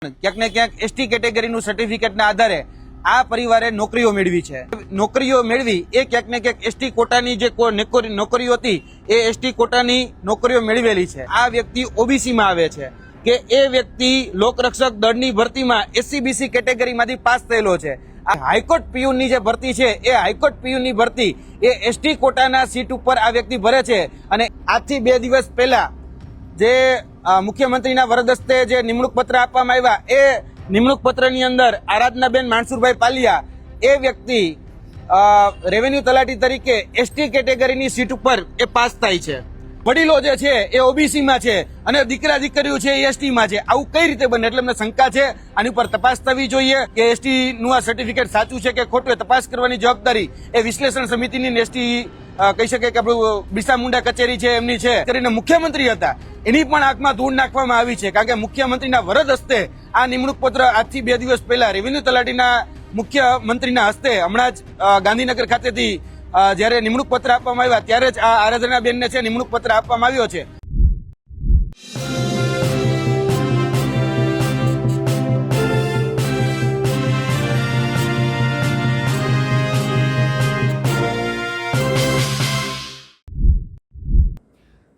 ક્યાંક ને ક્યાંક એસટી કેટેગરીનું સર્ટિફિકેટના આધારે આ પરિવારે નોકરીઓ મેળવી છે. નોકરીઓ મેળવી એ ક્યાંક ને ક્યાંક એસટી કોટાની જે નોકરીઓ હતી એ એસટી કોટાની નોકરીઓ મેળવેલી છે. આ વ્યક્તિ ઓબીસીમાં આવે છે કે એ વ્યક્તિ લોકરક્ષક દળની ભરતીમાં એસસીબીસી કેટેગરીમાંથી પાસ થયેલો છે. આ હાઈકોર્ટ પીયુની જે ભરતી છે એ હાઈકોર્ટ પીયુની ભરતી એ એસટી કોટાના સીટ ઉપર આ વ્યક્તિ ભરે છે. અને આજથી 2 દિવસ પહેલા જે મુખ્યમંત્રીના વરદ હસ્તે જે નિમણૂક પત્ર આપવામાં આવ્યા એ નિમણૂક પત્રની અંદર આરાધનાબેન માનસુરભાઈ પાલિયા એ વ્યક્તિ રેવન્યુ તલાટી તરીકે એસટી કેટેગરીની સીટ ઉપર એ પાસ થાય છે. વડીલો જે છે એ ઓબીસીમાં છે અને દીકરા દીકરીઓ છે એ એસટીમાં છે. આવું કઈ રીતે બને? એટલે અમને શંકા છે. આની ઉપર તપાસ થવી જોઈએ કે એસટી નું આ સર્ટિફિકેટ સાચું છે કે ખોટું. તપાસ કરવાની જવાબદારી એ વિશ્લેષણ સમિતિની એસટી કહી શકે કે આપણું બિરસા મુંડા કચેરી છે એમની છે. કરીને મુખ્યમંત્રી હતા એની પણ આંખમાં ધૂળ નાખવામાં આવી છે. કારણ કે મુખ્યમંત્રીના વરદ હસ્તે આ નિમણૂક પત્ર આજથી 2 દિવસ પહેલા રેવન્યુ તલાટીના મુખ્યમંત્રીના હસ્તે હમણાં જ ગાંધીનગર ખાતેથી જયારે નિમણૂક પત્ર આપવામાં આવ્યા ત્યારે જ આ આરાધનાબેનને છે નિમણૂક પત્ર આપવામાં આવ્યો છે.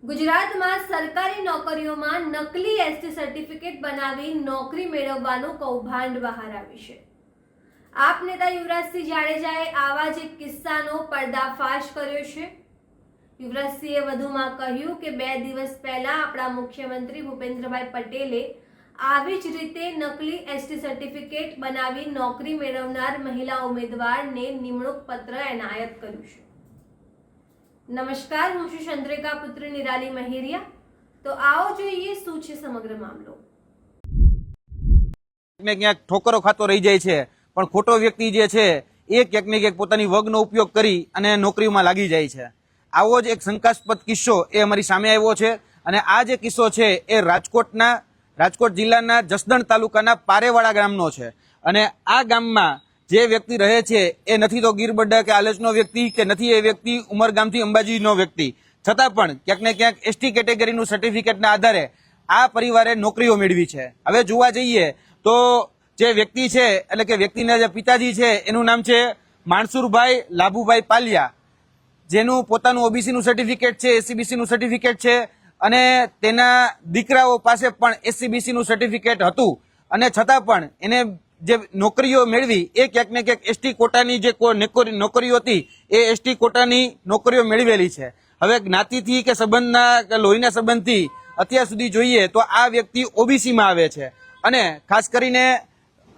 ગુજરાતમાં સરકારી નોકરીઓમાં નકલી એસટી સર્ટિફિકેટ બનાવી નોકરી મેળવવાનું કૌભાંડ બહાર આવ્યું છે. આપ નેતા યુવરાજસિંહ જાડેજાએ આવા જ એક કિસ્સાનો પર્દાફાશ કર્યો છે. યુવરાજસિંહે વધુમાં કહ્યું કે 2 દિવસ પહેલા આપણા મુખ્યમંત્રી ભૂપેન્દ્રભાઈ પટેલે આવી જ રીતે નકલી એસટી સર્ટિફિકેટ બનાવી નોકરી મેળવનાર મહિલા ઉમેદવારને નિમણૂક પત્ર એનાયત કર્યું છે. નમસ્કાર, હું છું ચંદ્રિકા પુત્ર નિરાલી મહેરિયા. તો આવો જોઈએ શું છે સમગ્ર મામલો. ક્યાંક ઠોકરો ખાતો રહી જાય છે પણ ખોટો વ્યક્તિ જે છે એ ક્યાંક ને ક્યાંક પોતાની વગનો ઉપયોગ કરી અને નોકરીમાં લાગી જાય છે. આવો જ એક શંકાસ્પદ કિસ્સો એ અમારી સામે આવ્યો છે. અને આ જે કિસ્સો છે એ રાજકોટ જિલ્લાના જસદણ તાલુકાના પારેવાડા ગામનો છે. અને આ ગામમાં જે વ્યક્તિ રહે છે એ નથી તો ગીરબડા કે આલેચનો વ્યક્તિ કે નથી એ વ્યક્તિ ઉમરગામથી અંબાજીનો વ્યક્તિ, છતાં પણ ક્યાંક ને ક્યાંક એસટી કેટેગરીનું સર્ટિફિકેટના આધારે આ પરિવારે નોકરીઓ મેળવી છે. હવે જોવા જઈએ તો જે વ્યક્તિ છે એટલે કે વ્યક્તિના જે પિતાજી છે એનું નામ છે માનસુરભાઈ લાભુભાઈ પાલિયા, જેનું પોતાનું ઓબીસીનું સર્ટિફિકેટ છે, એસસીબીસીનું સર્ટિફિકેટ છે અને તેના દીકરાઓ પાસે પણ એસસીબીસીનું સર્ટિફિકેટ હતું. અને છતાં પણ એને જે નોકરીઓ મેળવી એ ક્યાંક ને ક્યાંક એસટી કોટાની જે નોકરીઓ હતી એ એસટી કોટાની નોકરીઓ મેળવેલી છે. હવે જ્ઞાતિથી કે સંબંધના કે લોહીના સંબંધથી અત્યાર સુધી જોઈએ તો આ વ્યક્તિ ઓબીસીમાં આવે છે. અને ખાસ કરીને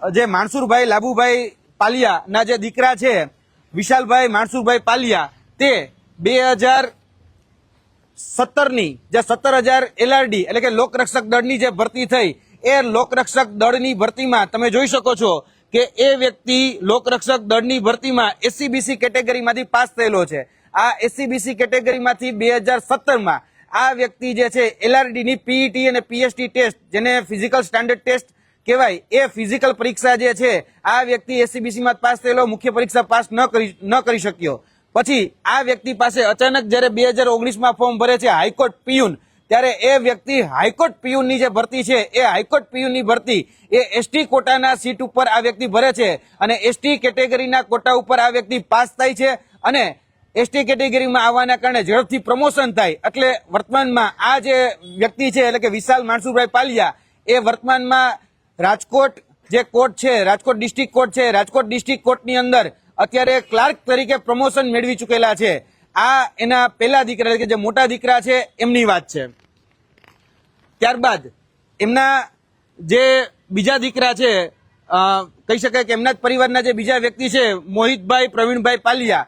જે માનસુરભાઈ લાભુભાઈ પાલિયા ના જે દીકરા છે વિશાલભાઈ માનસુરભાઈ પાલિયા તે 2017ની જે 17,000 એલઆરડી એટલે કે લોકરક્ષક દળની જે ભરતી થઈ એ લોકરક્ષક દળની ભરતીમાં તમે જોઈ શકો છો કે એ વ્યક્તિ લોકરક્ષક દળની ભરતીમાં એસસીબીસી કેટેગરીમાંથી પાસ થયેલો છે. આ એસસીબીસી કેટેગરીમાંથી 2017માં આ વ્યક્તિ જે છે એલઆરડીની પીઈટી અને પીએસટી ટેસ્ટ, જેને ફિઝિકલ સ્ટાન્ડર્ડ ટેસ્ટ કહેવાય, એ ફિઝિકલ પરીક્ષા જે છે આ વ્યક્તિ એસસીબીસીમાં પાસ થયેલો, મુખ્ય પરીક્ષા પાસ ન કરી શક્યો. પછી આ વ્યક્તિ પાસે અચાનક જયારે 2019માં ફોર્મ ભરે છે હાઈકોર્ટ પીયુન, ત્યારે એ વ્યક્તિ હાઈકોર્ટ પીયુની જે ભરતી છે એ હાઈકોર્ટ પીયુની ભરતી એ એસટી કોટાના સીટ ઉપર આ વ્યક્તિ ભરે છે. અને એસટી કેટેગરીના કોટા ઉપર આ વ્યક્તિ પાસ થાય છે અને એસટી કેટેગરીમાં આવવાના કારણે ઝડપથી પ્રમોશન થાય. એટલે વર્તમાનમાં આ જે વ્યક્તિ છે એટલે કે વિશાલ માનસુરભાઈ પાલિયા એ વર્તમાનમાં રાજકોટ જે કોર્ટ છે, રાજકોટ ડિસ્ટ્રિક્ટ કોર્ટ છે, રાજકોટ ડિસ્ટ્રિક્ટ કોર્ટની અંદર અત્યારે ક્લાર્ક તરીકે પ્રમોશન મેળવી ચૂકેલા છે. આ એના પહેલા દીકરા કે જે મોટા દીકરા છે એમની વાત છે. ત્યારબાદ એમના જે બીજા દીકરા છે કહી શકાય કે એમના જ પરિવારના જે બીજા વ્યક્તિ છે મોહિતભાઈ પ્રવીણભાઈ પાલિયા,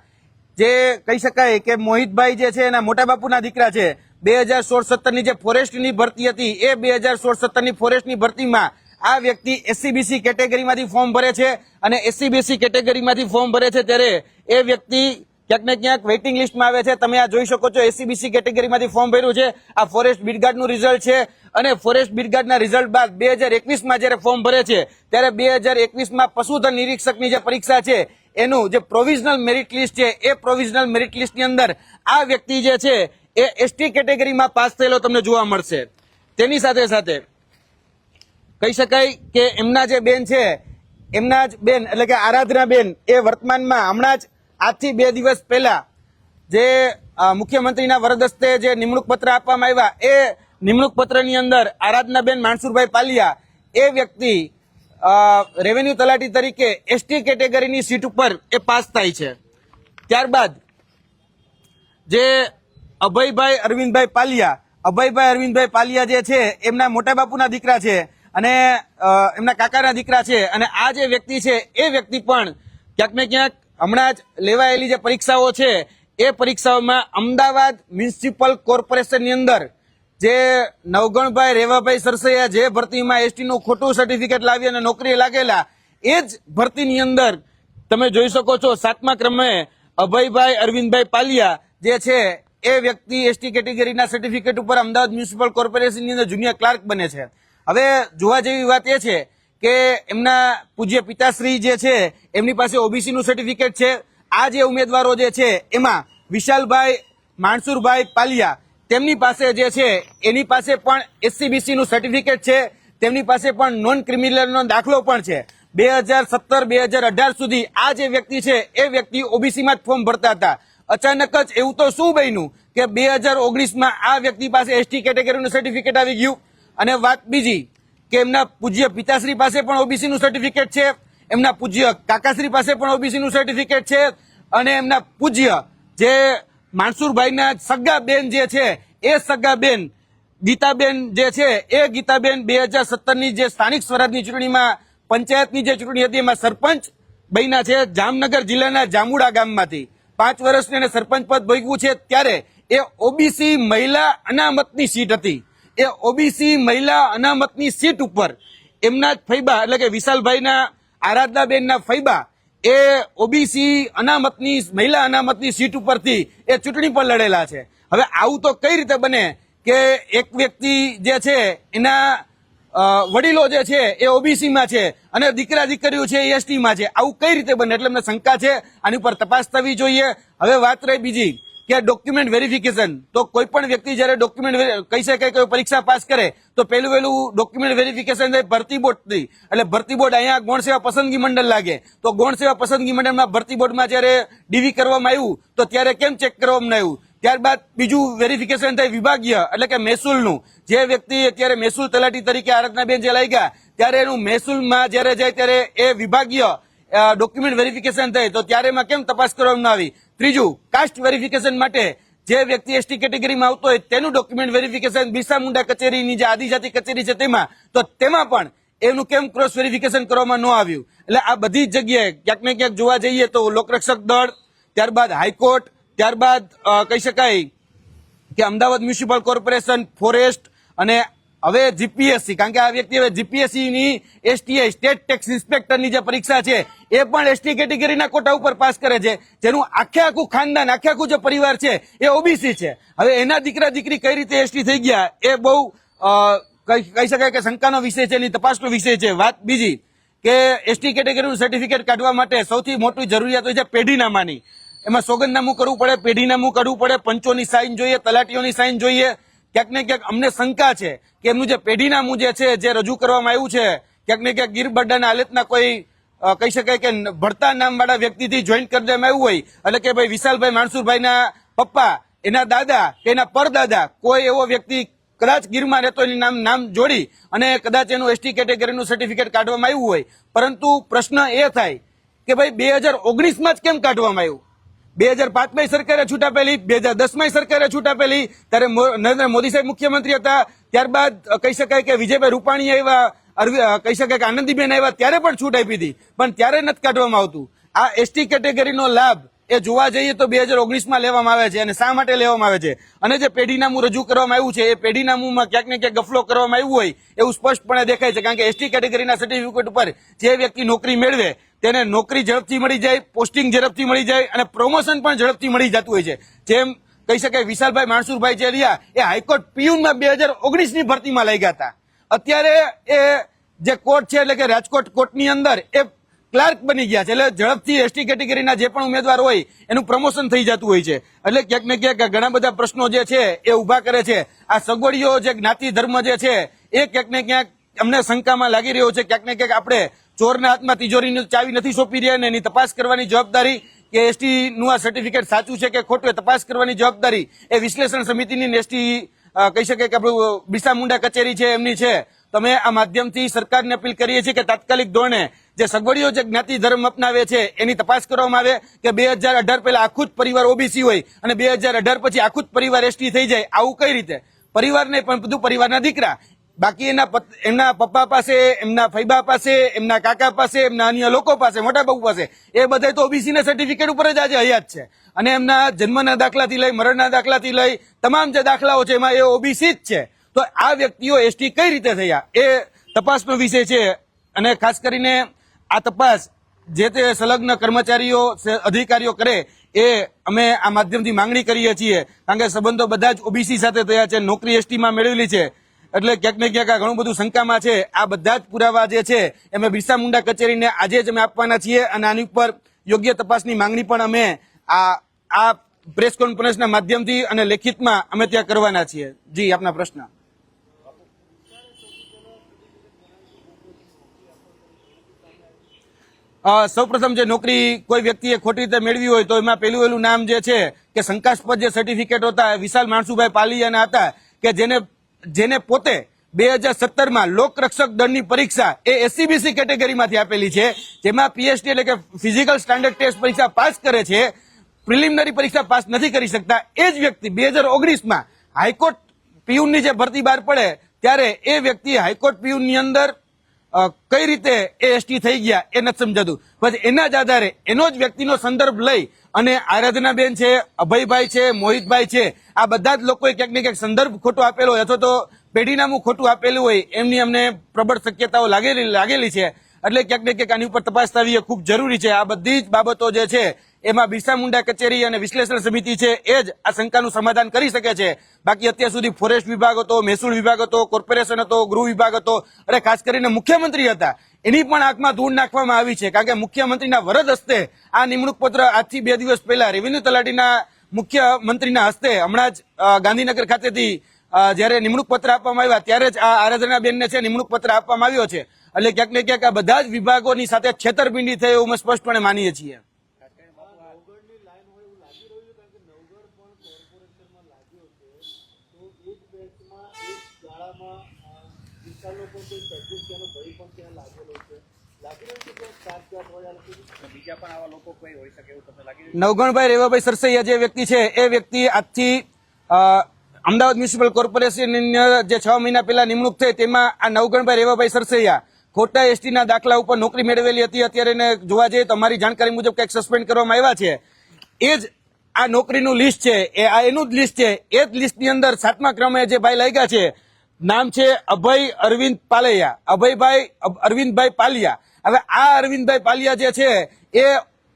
જે કહી શકાય કે મોહિતભાઈ જે છે એના મોટા બાપુના દીકરા છે. 2016-17ની જે ફોરેસ્ટની ભરતી હતી એ 2016-17ની ફોરેસ્ટની ભરતીમાં આ વ્યક્તિ એસસીબીસી કેટેગરીમાંથી ફોર્મ ભરે છે. અને એસસીબીસી કેટેગરીમાંથી ફોર્મ ભરે છે ત્યારે એ વ્યક્તિ ક્યાંક ને ક્યાંક વેઇટિંગ લિસ્ટમાં આવે છે. તમે આ જોઈ શકો છો એસસીબીસી કેટેગરીમાંથી ફોર્મ ભર્યું છે. આ ફોરેસ્ટ બીટગાર્ડનું રિઝલ્ટ છે. અને ફોરેસ્ટ બીટગાર્ડના રિઝલ્ટ બાદ 2021માં જયારે ફોર્મ ભરે છે ત્યારે 2021માં પશુધન નિરીક્ષકની જે પરીક્ષા છે એનું જે પ્રોવિઝનલ મેરિટ લિસ્ટ છે એ પ્રોવિઝનલ મેરિટ લિસ્ટની અંદર આ વ્યક્તિ જે છે એ એસટી કેટેગરીમાં પાસ થયેલો તમને જોવા મળશે. તેની સાથે સાથે કહી શકાય કે એમના જે બેન છે, એમના જ બેન એટલે કે આરાધના બેન એ વર્તમાનમાં હમણાં જ આજથી 2 દિવસ પહેલા જે મુખ્યમંત્રીના વરદ હસ્તે જે નિમણૂક પત્ર આપવામાં આવ્યા, એ નિમણૂક પત્રની અંદર આરાધનાબેન માનસુરભાઈ પાલિયા એ વ્યક્તિ રેવન્યુ તલાટી તરીકે એસટી કેટેગરીની સીટ ઉપર એ પાસ થાય છે. ત્યારબાદ જે અભયભાઈ અરવિંદભાઈ પાલિયા જે છે એમના મોટા બાપુના દીકરા છે અને એમના કાકાના દીકરા છે. અને આ જે વ્યક્તિ છે એ વ્યક્તિ પણ ક્યાંક ને ક્યાંક હમણાં જ લેવાયેલી જે પરીક્ષાઓ છે એ પરીક્ષાઓમાં અમદાવાદ મ્યુનિસિપલ કોર્પોરેશનની અંદર જે નવગણભાઈ રેવાભાઈ સરસૈયા જે ભરતીમાં એસટીનું ખોટું સર્ટિફિકેટ લાવી અને નોકરીએ લાગેલા, એ જ ભરતીની અંદર તમે જોઈ શકો છો 7મા ક્રમે અભયભાઈ અરવિંદભાઈ પાલિયા જે છે એ વ્યક્તિ એસટી કેટેગરીના સર્ટિફિકેટ ઉપર અમદાવાદ મ્યુનિસિપલ કોર્પોરેશનની અંદર જુનિયર ક્લાર્ક બને છે. હવે જોવા જેવી વાત એ છે કે એમના પૂજ્ય પિતાશ્રી જે છે એમની પાસે ઓબીસી નું સર્ટિફિકેટ છે. આ જે ઉમેદવારો જે છે એમાં વિશાલભાઈ માનસુરભાઈ પાલિયા તેમની પાસે જે છે એની પાસે પણ એસસીબીસી નું સર્ટિફિકેટ છે, તેમની પાસે પણ નોન ક્રિમિનલનો દાખલો પણ છે. 2017-2018 સુધી આ જે વ્યક્તિ છે એ વ્યક્તિ ઓબીસીમાં જ ફોર્મ ભરતા હતા. અચાનક જ એવું તો શું બન્યું કે 2019માં આ વ્યક્તિ પાસે એસટી કેટેગરીનું સર્ટિફિકેટ આવી ગયું. અને વાત બીજી કે એમના પૂજ્ય પિતાશ્રી પાસે પણ ઓબીસી નું સર્ટિફિકેટ છે, એમના પૂજ્ય કાકાશ્રી પાસે પણ ઓબીસી નું સર્ટિફિકેટ છે અને એમના પૂજ્ય જે માનસુરભાઈના સગા બેન જે છે એ સગા બેન ગીતાબેન જે છે એ ગીતાબેન 2017ની જે સ્થાનિક સ્વરાજની ચૂંટણીમાં પંચાયતની જે ચૂંટણી હતી એમાં સરપંચ બન્યા છે જામનગર જિલ્લાના જામુડા ગામમાંથી. 5 વર્ષની એને સરપંચ પદ ભોગવ્યું છે. ત્યારે એ ઓબીસી મહિલા અનામતની સીટ હતી. એ ઓબીસી મહિલા અનામતની સીટ ઉપર એમના જ ફૈબા એટલે કે વિશાલભાઈના આરાધનાબેનના ફૈબા એ ઓબીસી અનામતની મહિલા અનામતની સીટ ઉપરથી એ ચૂંટણી પણ લડેલા છે. હવે આવું તો કઈ રીતે બને કે એક વ્યક્તિ જે છે એના વડીલો જે છે એ ઓબીસીમાં છે અને દીકરા દીકરીઓ છે એ એસટીમાં છે? આવું કઈ રીતે બને? એટલે અમને શંકા છે, આની ઉપર તપાસ થવી જોઈએ. હવે વાત રહી બીજી કે ડોક્યુમેન્ટ વેરિફિકેશન. તો કોઈ પણ વ્યક્તિ જયારે ડોક્યુમેન્ટ કહી શકાય કે પરીક્ષા પાસ કરે તો પહેલું ડોક્યુમેન્ટ વેરિફિકેશન થાય ભરતી બોર્ડથી. એટલે ભરતી બોર્ડ અહીંયા ગૌણ સેવા પસંદગી મંડળ લાગે, તો ગૌણ સેવા પસંદગી મંડળમાં ભરતી બોર્ડમાં જયારે ડીવી કરવામાં આવ્યું તો ત્યારે કેમ ચેક કરવામાં આવ્યું? ત્યારબાદ બીજું વેરિફિકેશન થાય વિભાગીય એટલે કે મહેસૂલનું. જે વ્યક્તિ અત્યારે મહેસૂલ તલાટી તરીકે આરાધનાબેન જે લાગ્યા ત્યારે એનું મહેસૂલમાં જયારે જાય ત્યારે એ વિભાગીય ડોક્યુમેન્ટ વેરિફિકેશન થાય તો ત્યારે એમાં કેમ તપાસ કરવામાં આવી? ત્રીજું કાસ્ટ વેરિફિકેશન માટે જે વ્યક્તિ એસટી કેટેગરીમાં આવતો હોય તેનું ડોક્યુમેન્ટ વેરિફિકેશન બિરસા મુંડા કચેરીની જે આદિજાતિ કચેરી છે તેમાં, તો તેમાં પણ એનું કેમ ક્રોસ વેરિફિકેશન કરવામાં ન આવ્યું? એટલે આ બધી જ જગ્યાએ ક્યાંક ને ક્યાંક જોવા જઈએ તો લોકરક્ષક દળ, ત્યારબાદ હાઈકોર્ટ, ત્યારબાદ કહી શકાય કે અમદાવાદ મ્યુનિસિપલ કોર્પોરેશન, ફોરેસ્ટ અને હવે જીપીએસસી, કારણ કે આ વ્યક્તિ હવે જીપીએસસીની એસટીઆઈ સ્ટેટ ટેક્સ ઇન્સ્પેક્ટરની જે પરીક્ષા છે એ પણ એસટી કેટેગરીના કોટા ઉપર પાસ કરે છે, જેનું આખું ખાનદાન આખું જે પરિવાર છે એ ઓબીસી છે. હવે એના દીકરા દીકરી કઈ રીતે એસટી થઈ ગયા એ બહુ કહી શકાય કે શંકાનો વિષય છે, એની તપાસનો વિષય છે. વાત બીજી કે એસટી કેટેગરીનું સર્ટિફિકેટ કાઢવા માટે સૌથી મોટી જરૂરિયાત હોય છે પેઢીનામાની. એમાં સોગંદનામું કરવું પડે, પેઢીનામું કાઢવું પડે, પંચોની સાઇન જોઈએ, તલાટીઓની સાઇન જોઈએ. ક્યાંક ને ક્યાંક અમને શંકા છે કે એમનું જે પેઢીનામું જે છે જે રજૂ કરવામાં આવ્યું છે ક્યાંક ને ક્યાંક ગીરબડ્ડાના હાલતના કોઈ કહી શકાય કે ભરતા નામવાળા વ્યક્તિથી જોઈન્ટ કરી દેવામાં આવ્યું હોય. એટલે કે ભાઈ વિશાલભાઈ માનસુરભાઈના પપ્પા, એના દાદા કે એના પરદાદા કોઈ એવો વ્યક્તિ કદાચ ગીરમાં રહેતો એની નામ જોડી અને કદાચ એનું એસટી કેટેગરીનું સર્ટિફિકેટ કાઢવામાં આવ્યું હોય. પરંતુ પ્રશ્ન એ થાય કે ભાઈ 2019માં જ કેમ કાઢવામાં આવ્યું? 2005માં સરકારે છૂટ આપેલી, 2010માં સરકારે છૂટ આપેલી, ત્યારે નરેન્દ્ર મોદી સાહેબ મુખ્યમંત્રી હતા. ત્યારબાદ કહી શકાય કે વિજયભાઈ રૂપાણી આવ્યા, કહી શકાય કે આનંદીબેન આવ્યા ત્યારે પણ છૂટ આપી હતી, પણ ત્યારે નથી કાઢવામાં આવતું. આ એસટી કેટેગરીનો લાભ એ જોવા જઈએ તો 2019માં લેવામાં આવે છે. અને શા માટે લેવામાં આવે છે? અને જે પેઢીનામું રજૂ કરવામાં આવ્યું છે એ પેઢીનામુંમાં ક્યાંક ને ક્યાંક ગફલો કરવામાં આવ્યું હોય એવું સ્પષ્ટપણે દેખાય છે. કારણ કે એસટી કેટેગરીના સર્ટિફિકેટ ઉપર જે વ્યક્તિ નોકરી મેળવે તેને નોકરી ઝડપથી મળી જાય, પોસ્ટિંગ ઝડપથી મળી જાય અને પ્રમોશન પણ ઝડપથી મળી જતું હોય છે. જેમ કહી શકાય વિશાલભાઈ માનસુરભાઈ જે રહ્યા એ હાઈકોર્ટ પીયુનમાં 2019ની ભરતીમાં લાગ્યા હતા. અત્યારે એ જે કોર્ટ છે એટલે કે રાજકોટ કોર્ટની અંદર એ ક્લાર્ક બની ગયા છે. એટલે ઝડપથી એસટી કેટેગરીના જે પણ ઉમેદવાર હોય એનું પ્રમોશન થઈ જતું હોય છે. એટલે ક્યાંક ને ક્યાંક ઘણા બધા પ્રશ્નો જે છે એ ઉભા કરે છે. આ સગવડીઓ જે જ્ઞાતિ ધર્મ જે છે એ ક્યાંક ને ક્યાંક અમને શંકામાં લાગી રહ્યો છે ક્યાંક ને ક્યાંક આપણે ચોરના હાથમાં તિજોરીની ચાવી નથી સોંપી રહ્યા ને એની તપાસ કરવાની જવાબદારી કે એસટી નું આ સર્ટિફિકેટ સાચું છે કે ખોટું એ તપાસ કરવાની જવાબદારી એ વિશ્લેષણ સમિતિની એસટી કહી શકે કે આપણું બિરસા મુંડા કચેરી છે એમની છે. તમે આ માધ્યમથી સરકારને અપીલ કરીએ છીએ કે તાત્કાલિક ધોરણે જે સગવડીઓ જે જ્ઞાતિ ધર્મ અપનાવે છે એની તપાસ કરવામાં આવે કે 2018 પહેલા આખું જ પરિવાર ઓબીસી હોય અને 2018 પછી આખું જ પરિવાર એસટી થઈ જાય. આવું કઈ રીતે? પરિવાર નહીં પણ બધું પરિવારના દીકરા, બાકી એમના પપ્પા પાસે, એમના ફૈબા પાસે, એમના કાકા પાસે, એમના અન્ય લોકો પાસે, મોટા બાપુ પાસે, એ બધા તો ઓબીસી ના સર્ટિફિકેટ ઉપર જ આજે હયાત છે અને એમના જન્મના દાખલાથી લઈ મરણના દાખલાથી લઈ તમામ જે દાખલાઓ છે એમાં એ ઓબીસી જ છે. તો આ વ્યક્તિઓ એસટી કઈ રીતે થયા એ તપાસનો વિષય છે અને ખાસ કરીને આ તપાસ જે તે સંલગ્ન કર્મચારીઓ અધિકારીઓ કરે એ અમે આ માધ્યમથી માંગણી કરીએ છીએ, કારણ કે સંબંધો બધા જ ઓબીસી સાથે થયા છે, નોકરી એસટીમાં મેળવેલી છે, એટલે ક્યાંક ને ક્યાંક આ ઘણું બધું શંકામાં છે. આ બધા જ પુરાવા જે છે અમે બિરસા મુંડા કચેરીને આજે જ અમે આપવાના છીએ અને આની ઉપર યોગ્ય તપાસની માંગણી પણ અમે આ પ્રેસ કોન્ફરન્સના માધ્યમથી અને લેખિતમાં અમે ત્યાં કરવાના છીએ. જી, આપના પ્રશ્ન. સૌપ્રથમ જે નોકરી કોઈ વ્યક્તિએ ખોટી રીતે મેળવી હોય તો એમાં પહેલું નામ જે છે કે શંકાસ્પદ જે સર્ટિફિકેટ હતા વિશાલ માણસુભાઈ પાલિયાના હતા કે જેને પોતે 2017માં લોકરક્ષક દળની પરીક્ષા એ એસસીબીસી કેટેગરીમાંથી આપેલી છે, જેમાં પીએસટી એટલે કે ફિઝિકલ સ્ટાન્ડર્ડ ટેસ્ટ પરીક્ષા પાસ કરે છે, પ્રિલિમિનરી પરીક્ષા પાસ નથી કરી શકતા. એ જ વ્યક્તિ 2019માં હાઈકોર્ટ પીયુનની જે ભરતી બહાર પડે ત્યારે એ વ્યક્તિ હાઈકોર્ટ પીયુનની અંદર કઈ રીતે એ એસટી થઈ ગયા એ નથી સમજાતું. પછી એના જ આધારે એનો જ વ્યક્તિનો સંદર્ભ લઈ અને આરાધનાબેન છે, અભયભાઈ છે, મોહિતભાઈ છે, આ બધા જ લોકોએ ક્યાંક ને ક્યાંક સંદર્ભ ખોટો આપેલો હોય અથવા તો પેઢીનામું ખોટું આપેલું હોય એમની અમને પ્રબળ શક્યતાઓ લાગેલી છે. એટલે ક્યાંક ને ક્યાંક આની ઉપર તપાસ થવી એ ખૂબ જરૂરી છે. આ બધી જ બાબતો જે છે એમાં બિરસા મુંડા કચેરી અને વિશ્લેષણ સમિતિ છે એ જ આ શંકાનું સમાધાન કરી શકે છે. બાકી અત્યાર સુધી ફોરેસ્ટ વિભાગ હતો, મહેસૂલ વિભાગ હતો, કોર્પોરેશન હતો, ગૃહ વિભાગ હતો અને ખાસ કરીને મુખ્યમંત્રી હતા, એની પણ આંખમાં ધૂળ નાખવામાં આવી છે. કારણ કે મુખ્યમંત્રીના વરદ હસ્તે આ નિમણૂક પત્ર આજથી 2 દિવસ પહેલા રેવન્યુ તલાટીના મુખ્યમંત્રીના હસ્તે હમણાં જ ગાંધીનગર ખાતેથી જયારે નિમણૂક પત્ર આપવામાં આવ્યા ત્યારે જ આ આરાધનાબેનને છે નિમણૂક પત્ર આપવામાં આવ્યો છે. એટલે ક્યાંક ને ક્યાંક આ બધા જ વિભાગોની સાથે છેતરપિંડી થઈ એવું અમે સ્પષ્ટપણે માનીએ છીએ. નવગણભાઈ રેવાભાઈ સરસૈયા જે વ્યક્તિ છે એ વ્યક્તિ આજથી અમદાવાદ મ્યુનિસિપલ કોર્પોરેશનની જે 6 મહિના પહેલા નિમણૂક થઈ તેમાં આ નવગણભાઈ રેવાભાઈ સરસૈયા ખોટા એસટીના દાખલા ઉપર નોકરી મેળવેલી હતી. અત્યારે એને જોવા જઈએ તો અમારી જાણકારી મુજબ કંઈક સસ્પેન્ડ કરવામાં આવ્યા છે. એ જ આ નોકરીનું લિસ્ટ છે, એ આ એનું જ લિસ્ટ છે. એ જ લિસ્ટની અંદર 7મા ક્રમે જે ભાઈ લાગ્યા છે નામ છે અભય અરવિંદ પાલૈયા, અભયભાઈ અરવિંદભાઈ પાલિયા. હવે આ અરવિંદભાઈ પાલિયા જે છે એ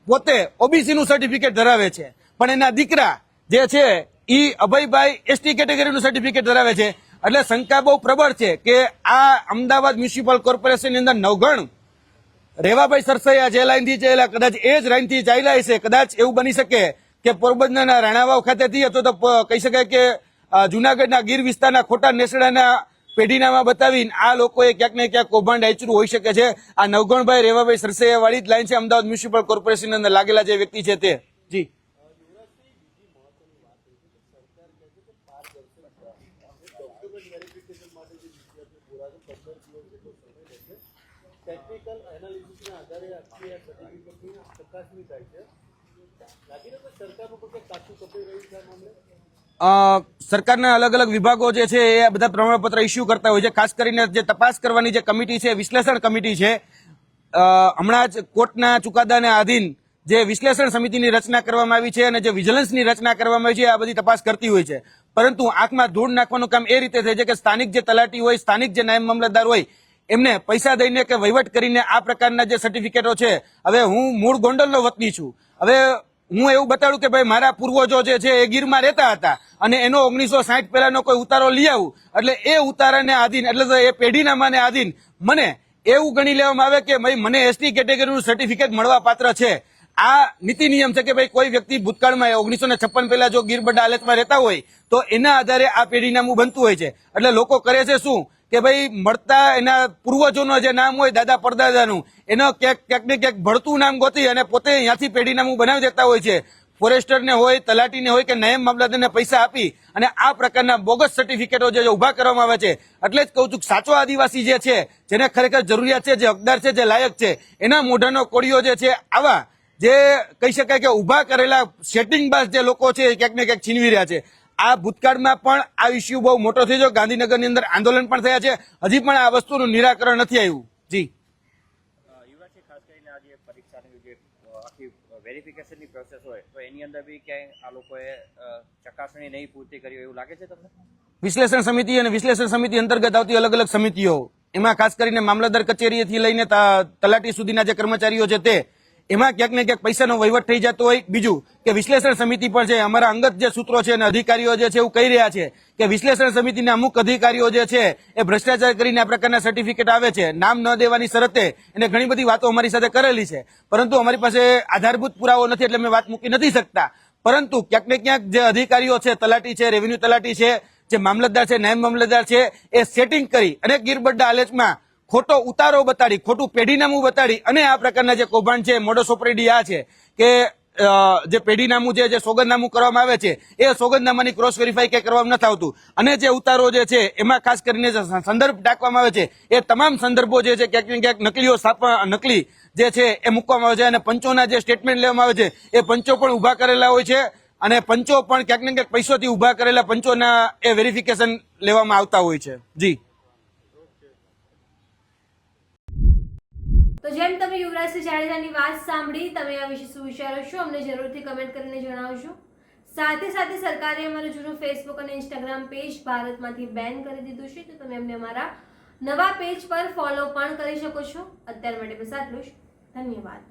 પોતે ઓબીસી નું સર્ટિફિકેટ ધરાવે છે, પણ એના દીકરા જે છે ઈ અભયભાઈ એસટી કેટેગરીનું સર્ટિફિકેટ ધરાવે છે. એટલે શંકા બહુ પ્રબળ છે કે આ અમદાવાદ મ્યુનિસિપલ કોર્પોરેશનની અંદર નવગણ રેવાભાઈ સરસૈયા જે લાઈનથી ચાલ્યા કદાચ એ જ લાઈનથી ચાલ્યા હશે. કદાચ એવું બની શકે કે પોરબંદરના રાણાવાવ ખાતેથી અથવા તો કહી શકાય કે જુનાગઢના ગીર વિસ્તારના ખોટા નેસડાના પેઢીનામાં બતાવીને આ લોકોએ ક્યાંક ને ક્યાંક કૌભાંડ આચર્યું હોઈ શકે છે. આ નવગણભાઈ રેવાભાઈ સરસૈયા વાળી જ લાઈન છે અમદાવાદ મ્યુનિસિપલ કોર્પોરેશનની અંદર લાગેલા જે વ્યક્તિ છે તે. જી, ટેકનિકલ એનાલિસિસના આધારે આખી આ સર્ટિફિકેટની ચકાસણી થાય છે. લાગી રહ્યું કે સરકારનું પણ કંઈક કાચું કપાઈ રહ્યું છે આ મામલે? સરકારના અલગ અલગ વિભાગો જે છે એ બધા પ્રમાણપત્ર ઇસ્યુ કરતા હોય છે. ખાસ કરીને જે તપાસ કરવાની જે કમિટી છે, વિશ્લેષણ કમિટી છે, હમણાં જ કોર્ટના ચુકાદાને આધીન જે વિશ્લેષણ સમિતિની રચના કરવામાં આવી છે અને જે વિજિલન્સની રચના કરવામાં આવી છે આ બધી તપાસ કરતી હોય છે. પરંતુ આંખમાં ધૂળ નાખવાનું કામ એ રીતે થાય છે કે સ્થાનિક જે તલાટી હોય, સ્થાનિક જે નાયબ મામલતદાર હોય એમને પૈસા દઈને કે વહીવટ કરીને આ પ્રકારના જે સર્ટિફિકેટો છે, હવે હું મૂળ ગોંડલનો વતની છું, હવે હું એવું બતાડું કે ભાઈ મારા પૂર્વજો જે છે એ ગીરમાં રહેતા હતા અને એનો 1960 પહેલાનો કોઈ ઉતારો લઈ આવું એટલે એ ઉતારાને આધીન એટલે તો એ પેઢીનામાને આધીન મને એવું ગણી લેવામાં આવે કે ભાઈ મને એસટી કેટેગરીનું સર્ટિફિકેટ મળવા પાત્ર છે. આ નીતિ નિયમ છે કે ભાઈ કોઈ વ્યક્તિ ભૂતકાળમાં 1956 પહેલા જો ગીર બડા હાલતમાં રહેતા હોય તો એના આધારે આ પેઢીનામું બનતું હોય છે. એટલે લોકો કરે છે શું કે ભાઈ મળતા એના પૂર્વજોનું જે નામ હોય દાદા પરદાદાનું એનો ક્યાંક ને ક્યાંક ભળતું નામ ગોતી અને પોતે ત્યાંથી પેઢીનામું બનાવી દેતા હોય છે. ફોરેસ્ટરને હોય, તલાટીને હોય કે નાયબ મામલતદારને પૈસા આપી અને આ પ્રકારના બોગસ સર્ટિફિકેટો જે ઉભા કરવામાં આવે છે. એટલે જ કહું છું કે સાચો આદિવાસી જે છે, જેને ખરેખર જરૂરિયાત છે, જે હકદાર છે, જે લાયક છે, એના મોઢાનો કોળિયો જે છે આવા જે કહી શકાય કે ઉભા કરેલા સેટિંગબાજ જે લોકો છે એ ક્યાંક ને ક્યાંક છીનવી રહ્યા છે. આ ભૂતકાળમાં પણ આ ઇસ્યુ બહુ મોટો થઈ ગયો. ગાંધીનગરની અંદર આંદોલન પણ થયા છે. હજી પણ આ વસ્તુનું નિરાકરણ નથી આવ્યું. જી યુવરાજજી, ખાસ કરીને આ જે પરીક્ષાની જે આખી વેરિફિકેશનની પ્રોસેસ હોય તો એની અંદર બી ક્યાંય આ લોકોએ ચકાસણી નહીં પૂરતી કરી હોય એવું લાગે છે તમને? વિશ્લેષણ સમિતિ અને વિશ્લેષણ સમિતિ અંતર્ગત આવતી અલગ અલગ સમિતિઓ, એમાં ખાસ કરીને મામલતદાર કચેરીથી લઈને તલાટી સુધીના જે કર્મચારીઓ છે તે એમાં ક્યાંક ને ક્યાંક પૈસાનો વહીવટ થઈ જતો હોય. બીજું કે વિશ્લેષણ સમિતિ પણ છે, અમારા અંગત જે સૂત્રો છે અને અધિકારીઓ જે છે એવું કહી રહ્યા છે કે વિશ્લેષણ સમિતિના અમુક અધિકારીઓ જે છે એ ભ્રષ્ટાચાર કરીને આ પ્રકારના સર્ટિફિકેટ આવે છે, નામ ન દેવાની શરતે એને ઘણી બધી વાતો અમારી સાથે કરેલી છે. પરંતુ અમારી પાસે આધારભૂત પુરાવો નથી એટલે અમે વાત મૂકી નથી શકતા. પરંતુ ક્યાંક ને ક્યાંક જે અધિકારીઓ છે, તલાટી છે, રેવન્યુ તલાટી છે, જે મામલતદાર છે, નાયબ મામલતદાર છે, એ સેટિંગ કરી અને ગીરબડ્ડા આલેચમાં ખોટો ઉતારો બતાડી, ખોટું પેઢીનામું બતાડી અને આ પ્રકારના જે કૌભાંડ છે, મોડસ ઓપરેન્ડી આ છે કે જે પેઢીનામું છે, જે સોગંદનામું કરવામાં આવે છે એ સોગંદનામાની ક્રોસ વેરીફાઈ કે કરવામાં નથી આવતું. અને જે ઉતારો જે છે એમાં ખાસ કરીને જે સંદર્ભ ટાંકવામાં આવે છે એ તમામ સંદર્ભો જે છે ક્યાંક ને ક્યાંક નકલી જે છે એ મૂકવામાં આવે છે. અને પંચોના જે સ્ટેટમેન્ટ લેવામાં આવે છે એ પંચો પણ ઉભા કરેલા હોય છે અને પંચો પણ ક્યાંક ને ક્યાંક પૈસોથી ઉભા કરેલા પંચોના એ વેરિફિકેશન લેવામાં આવતા હોય છે. જી તો જેમ તમે યુવરાજસિંહ જાડેજાની વાત સાંભળી, તમે આ વિશે શું વિચારો છો અમને જરૂરથી કમેન્ટ કરીને જણાવજો. સાથે સાથે સરકારે અમારું જૂનું ફેસબુક અને ઇન્સ્ટાગ્રામ પેજ ભારતમાંથી બેન કરી દીધું છે, તો તમે અમને અમારા નવા પેજ પર ફોલો પણ કરી શકો છો. અત્યાર માટે બસ આટલું જ. ધન્યવાદ.